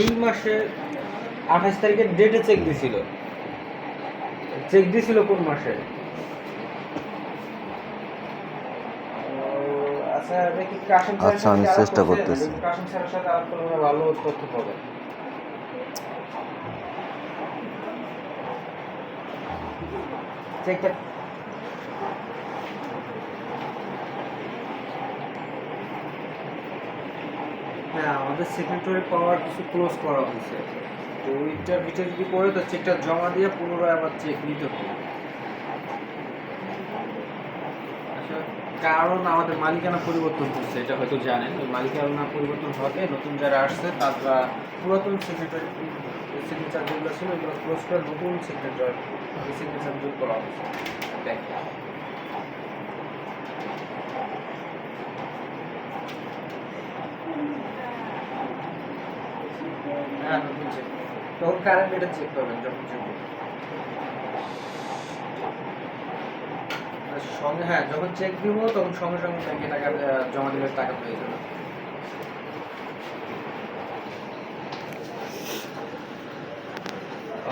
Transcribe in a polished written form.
এই মাসে 28 তারিখের ডেটে চেক দিছিল কোন মাসে? আচ্ছা দেখি কাশিম স্যারের আচ্ছা, সাথে আমি আলাপ চেষ্টা করছেন, করতেছি। দেখি কাশিম স্যারের সাথে আলাপ করলে ভালো তথ্য পাবেন। চেকটা হ্যাঁ, আমাদের সেক্রেটারি পাওয়ার কিছু ক্লোজ করা হয়েছে, তো ওইটার ভিতরে যদি পড়ে তো চেকটা জমা দিয়ে পুনরায় আবার চেক নিতে হবে। আচ্ছা, কারণ আমাদের মালিকানা পরিবর্তন হচ্ছে, এটা হয়তো জানেন। ওই মালিকানা পরিবর্তন হতে নতুন যারা আসছে তারা পুরাতন সেক্রেটারি সিগনেচার যেগুলো ছিল ওইগুলো ক্লোজ করে নতুন সিগনেচার যোগ করা হয়েছে। দেখ হ্যাঁ, নতুন চেক তখন কারেন্ট এটা চেক করবেন যখন চেক করবেন। সঙ্গে হ্যাঁ, যখন চেক দিব তখন সঙ্গে সঙ্গে ব্যাংকে টাকা জমা দিলে টাকা পেয়ে যাবে।